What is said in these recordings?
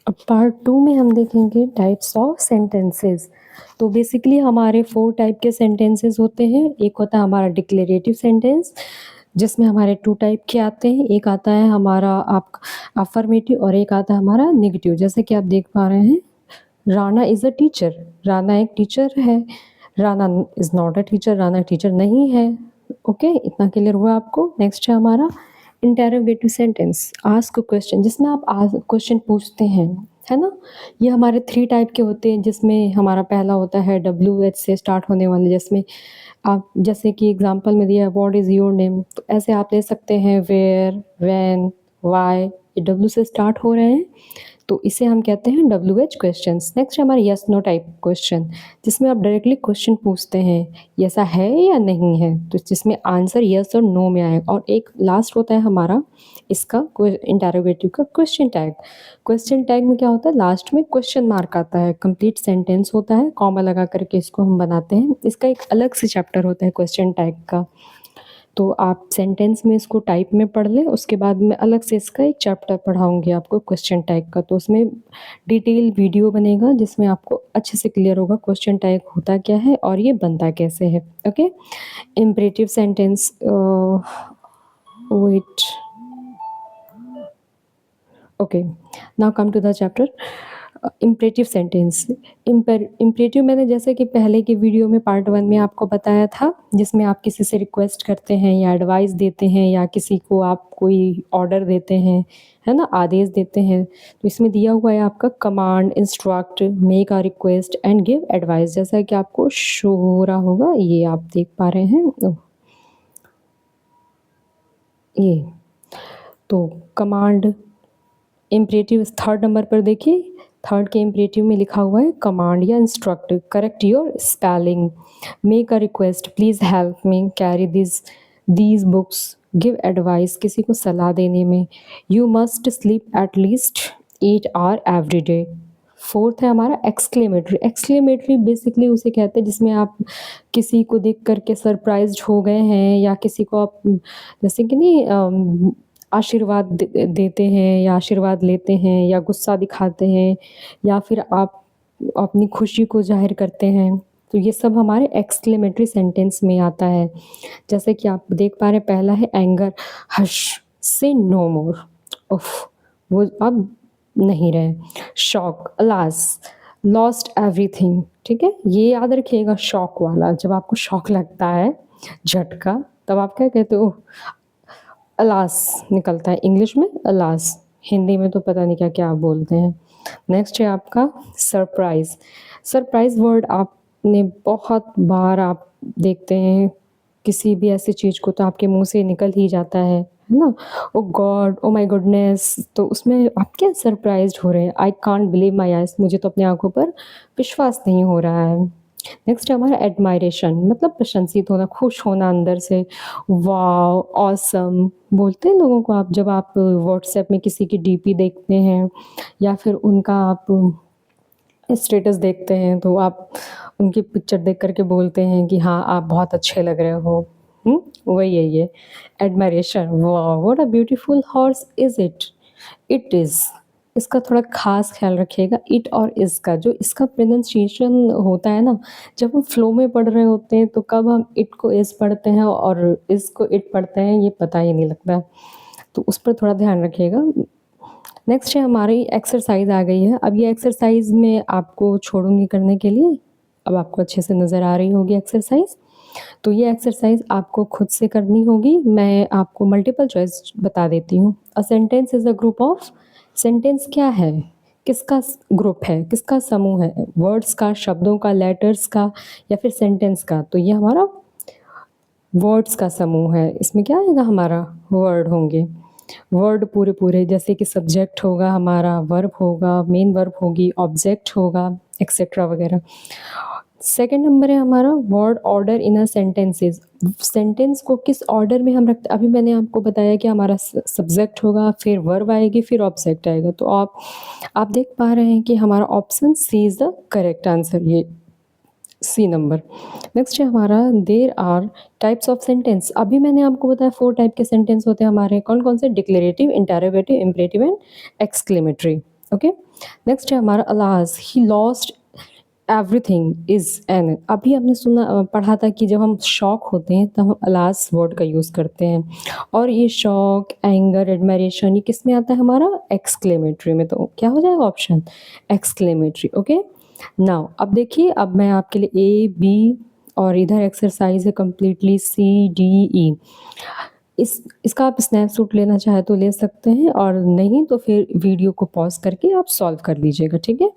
अब पार्ट 2 में हम देखेंगे टाइप्स ऑफ सेंटेंसेस। तो बेसिकली हमारे 4 टाइप के सेंटेंसेस होते हैं। एक होता है हमारा डिक्लेरेटिव सेंटेंस, जिसमें हमारे 2 टाइप के आते हैं। एक आता है हमारा अफर्मेटिव और एक आता है हमारा नेगेटिव। जैसे कि आप देख पा रहे हैं, Rana is a teacher. Rana एक टीचर है। Rana is not a teacher. Rana teacher नहीं है। ओके, इतना क्लियर हुआ आपको। नेक्स्ट है हमारा इंटेरोगेटिव सेंटेंस, आस्क क्वेश्चन, जिसमें आप क्वेश्चन पूछते हैं, है ना। ये हमारे 3 टाइप के होते हैं, जिसमें हमारा पहला होता है WH से स्टार्ट होने वाले, जिसमें आप जैसे कि एग्जांपल में दिया है व्हाट इज़ योर नेम, तो ऐसे आप ले सकते हैं वेयर, व्हेन, व्हाई, ये W से स्टार्ट हो रहे हैं, तो इसे हम कहते हैं WH क्वेश्चंस। नेक्स्ट है हमारा यस नो टाइप क्वेश्चन, जिसमें आप डायरेक्टली क्वेश्चन पूछते हैं, ये ऐसा है या नहीं है, तो जिसमें आंसर यस और नो में आएगा। और एक लास्ट होता है हमारा इसका इंटेरोगेटिव का क्वेश्चन टैग। क्वेश्चन टैग में क्या होता है, लास्ट में क्वेश्चन मार्क आता है, कंप्लीट सेंटेंस होता है, कॉमा लगा करके इसको हम बनाते हैं। इसका एक अलग से चैप्टर होता है क्वेश्चन टैग का, तो आप सेंटेंस में इसको टाइप में पढ़ लें। उसके बाद मैं अलग से इसका एक चैप्टर पढ़ाऊँगी आपको क्वेश्चन टैग का, तो उसमें डिटेल वीडियो बनेगा, जिसमें आपको अच्छे से क्लियर होगा क्वेश्चन टैग होता क्या है और ये बनता कैसे है। Okay, imperative sentence, wait, okay, now come to the chapter imperative sentence. Imperative मैंने जैसे कि पहले की वीडियो में पार्ट 1 में आपको बताया था, जिसमें आप किसी से रिक्वेस्ट करते हैं या एडवाइस देते हैं या किसी को आप कोई ऑर्डर देते हैं, है ना, आदेश देते हैं। तो इसमें दिया हुआ है आपका command, instruct, make a request and give advice, जैसा कि आपको शो हो रहा होगा, ये आप देख पा रहे हैं। ये तो कमांड इम्परेटिव 3rd नंबर पर देखिए, 3rd के इम्परेटिव में लिखा हुआ है कमांड या instruct, correct your spelling, make a request, please help me carry these books, give advice, किसी को सलाह देने में, you must sleep at least 8 hour every day. 4th है हमारा एक्सक्लेमेटरी। एक्सक्लेमेटरी बेसिकली उसे कहते हैं जिसमें आप किसी को देख करके सरप्राइज्ड हो गए हैं, या किसी को आप जैसे कि नहीं आशीर्वाद देते हैं या आशीर्वाद लेते हैं, या गुस्सा दिखाते हैं, या फिर आप अपनी खुशी को जाहिर करते हैं, तो ये सब हमारे एक्सक्लेमेटरी सेंटेंस में आता है। जैसे कि आप देख पा रहे हैं, पहला है एंगर, हश, से नो मोर, उफ, वो अब नहीं रहे। शॉक, अलास, लॉस्ट एवरीथिंग, ठीक है, ये याद रखिएगा। शॉक वाला, जब आपको शॉक लगता है, झटका, तब आप क्या कहते हो, अलास निकलता है इंग्लिश में, अलास। हिंदी में तो पता नहीं क्या क्या आप बोलते हैं। नेक्स्ट है आपका सरप्राइज़। सरप्राइज़ वर्ड आपने बहुत बार आप देखते हैं, किसी भी ऐसी चीज़ को तो आपके मुंह से निकल ही जाता है ना। ओ गॉड, ओ माय गुडनेस, तो उसमें आप क्या सरप्राइज्ड हो रहे हैं, I can't believe my eyes, मुझे तो अपनी आंखों पर विश्वास नहीं हो रहा है। नेक्स्ट है हमारा एडमायरेशन, मतलब प्रशंसित होना, खुश होना अंदर से, वाओ, ऑसम बोलते हैं लोगों को आप, जब आप व्हाट्सएप में किसी की डीपी देखते हैं या फिर उनका आप स्टेटस देखते हैं, तो आप उनकी पिक्चर देख करके बोलते हैं कि हाँ आप बहुत अच्छे लग रहे हो। वही है ये admiration. Wow, what a beautiful horse is it, it is, इसका थोड़ा खास ख्याल रखिएगा। इट और इज़ का जो इसका प्रोनाउंसिएशन होता है ना, जब हम फ्लो में पढ़ रहे होते हैं तो कब हम इट को इज़ पढ़ते हैं और इज़ को इट पढ़ते हैं, ये पता ही नहीं लगता, तो उस पर थोड़ा ध्यान रखिएगा। नेक्स्ट है हमारी एक्सरसाइज आ गई है। अब ये एक्सरसाइज में आपको छोड़ूंगी करने के लिए, अब आपको अच्छे से नज़र आ रही होगी एक्सरसाइज। तो ये एक्सरसाइज आपको खुद से करनी होगी। मैं आपको मल्टीपल चॉइस बता देती हूँ। A sentence is a group of, sentence क्या है, किसका ग्रुप है, किसका समूह है, वर्ड्स का, शब्दों का, लेटर्स का, या फिर सेंटेंस का। तो ये हमारा वर्ड्स का समूह है। इसमें क्या आएगा, हमारा वर्ड होंगे, वर्ड पूरे पूरे, जैसे कि सब्जेक्ट होगा हमारा, वर्ब होगा, मेन वर्ब होगी, ऑब्जेक्ट होगा, एक्सेट्रा वगैरह। सेकेंड नंबर है हमारा word order in a sentences, sentence को किस ऑर्डर में हम रखते। अभी मैंने आपको बताया कि हमारा सब्जेक्ट होगा, फिर वर्ब आएगी, फिर ऑब्जेक्ट आएगा, तो आप देख पा रहे हैं कि हमारा option C is the correct answer, ये सी नंबर। नेक्स्ट है हमारा there are types of sentence. अभी मैंने आपको बताया 4 टाइप के सेंटेंस होते हैं हमारे, कौन कौन से, declarative, interrogative, imperative and exclamatory. Okay. Next है हमारा alas, he lost everything is an. अभी हमने पढ़ा था कि जब हम शॉक होते हैं तब हम अलास वर्ड का यूज़ करते हैं, और ये शॉक, एंगर, एडमायरेशन ये किस में आता है हमारा? एक्सक्लेमेटरी में। तो क्या हो जाएगा ऑप्शन? एक्सक्लेमेटरी। ओके। नाउ अब देखिए, अब मैं आपके लिए ए बी और इधर एक्सरसाइज है कम्प्लीटली सी डी ई। इसका आप स्नैपशॉट लेना चाहे तो ले सकते हैं, और नहीं तो फिर वीडियो को पॉज करके आप सॉल्व कर लीजिएगा, ठीक है।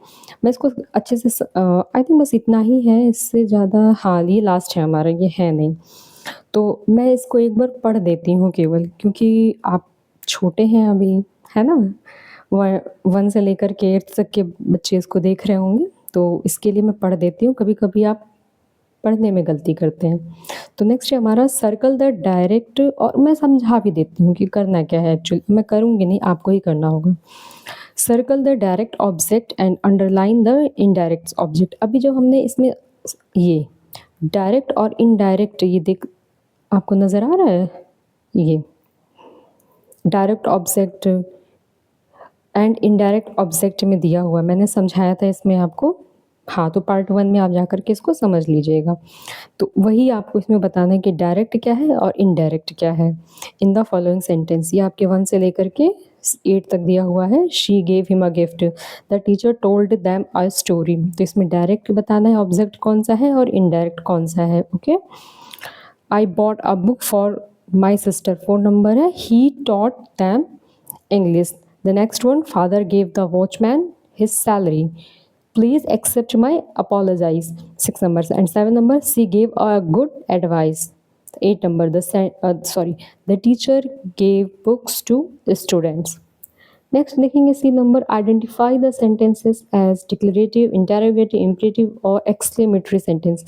मैं इसको अच्छे से आई थिंक बस इतना ही है, इससे ज़्यादा, हाँ ये लास्ट है हमारा, ये है नहीं। तो मैं इसको एक बार पढ़ देती हूँ केवल, क्योंकि आप छोटे हैं अभी, है ना। 1 से लेकर के 8 तक के बच्चे इसको देख रहे होंगे, तो इसके लिए मैं पढ़ देती हूँ। कभी कभी आप पढ़ने में गलती करते हैं। तो नेक्स्ट है हमारा सर्कल द डायरेक्ट, और मैं समझा भी देती हूँ कि करना क्या है। एक्चुअली मैं करूँगी नहीं, आपको ही करना होगा। Circle the direct object and underline the indirect object. अभी जो हमने इसमें ये डायरेक्ट और इनडायरेक्ट, ये देख आपको नज़र आ रहा है, ये direct object and indirect object में दिया हुआ, मैंने समझाया था इसमें आपको। हाँ, तो पार्ट 1 में आप जा कर के इसको समझ लीजिएगा। तो वही आपको इसमें बताना है कि डायरेक्ट क्या है और इनडायरेक्ट क्या है। इन द फॉलोइंग सेंटेंस, ये आपके 1 से लेकर के 8 तक दिया हुआ है। She gave him a gift, the teacher told them a story. तो इसमें डायरेक्ट बताना है ऑब्जेक्ट कौन सा है और इनडायरेक्ट कौन सा है। Okay. I bought a book for my sister, 4 number है। He taught them English. The next one, father gave the watchman his salary. Please accept my apologize. 6 numbers. And 7 number, she gave a good advice. 8 number, the teacher gave books to students. Next देखेंगे C number, identify the sentences as declarative, interrogative, imperative और exclamatory sentence.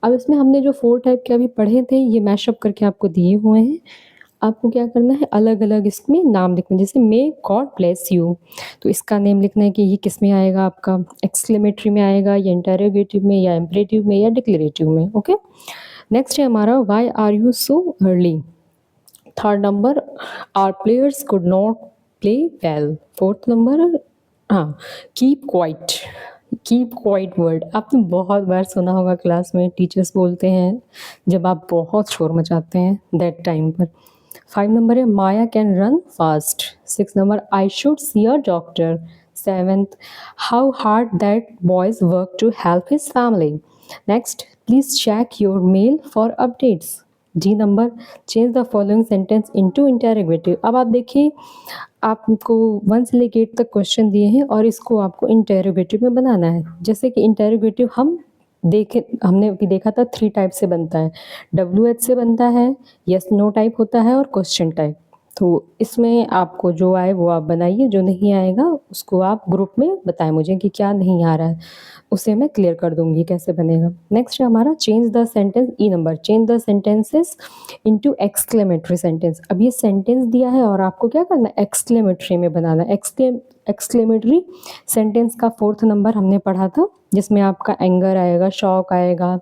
अब इसमें हमने जो 4 type के अभी पढ़े थे, ये मैशअप करके आपको दिए हुए हैं। आपको क्या करना है, अलग अलग इसमें नाम लिखना है। जैसे मे गॉड ब्लेस यू, तो इसका नेम लिखना है कि ये किस में आएगा आपका, एक्सक्लेमेटरी में आएगा या इंटरोगेटिव में या इम्परेटिव में या डिक्लेरेटिव में। ओके। नेक्स्ट है हमारा why are you so early. 3rd number, our players could not play well. 4th number, हाँ, keep quiet. Keep quiet word आपने बहुत बार सुना होगा, क्लास में टीचर्स बोलते हैं जब आप बहुत शोर मचाते हैं दैट टाइम पर। 5 नंबर है Maya can run fast. 6 number, I should see a doctor. 7th, how hard that boys work to help his family. Next, please check your mail for updates. D number, change the following sentence into interrogative. अब आप देखिए, आपको 1 से लेकर 8 तक question दिए हैं और इसको आपको इंटरोगेटिव में बनाना है। जैसे कि इंटरोगेटिव हमने अभी देखा था 3 टाइप से बनता है, WH से बनता है, यस नो टाइप होता है और क्वेश्चन टाइप। तो इसमें आपको जो आए वो आप बनाइए, जो नहीं आएगा उसको आप ग्रुप में बताएं मुझे कि क्या नहीं आ रहा है, उसे मैं क्लियर कर दूंगी कैसे बनेगा। नेक्स्ट है हमारा change the sentence, E number, change the sentences into exclamatory sentence. अब ये सेंटेंस दिया है और आपको क्या करना है, एक्सक्लेमेटरी में बनाना है। एक्सक्लेमेटरी सेंटेंस का 4th नंबर हमने पढ़ा था, जिसमें आपका एंगर आएगा, शॉक आएगा,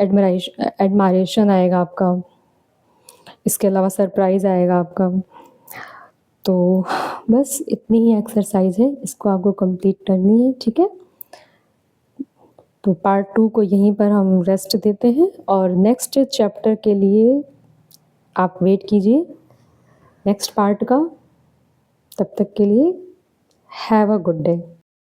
एडमायरेशन आएगा आपका, इसके अलावा सरप्राइज आएगा आपका। तो बस इतनी ही एक्सरसाइज है, इसको आपको कंप्लीट करनी है, ठीक है। तो पार्ट 2 को यहीं पर हम रेस्ट देते हैं, और नेक्स्ट चैप्टर के लिए आप वेट कीजिए नेक्स्ट पार्ट का। तब तक के लिए हैव अ गुड डे।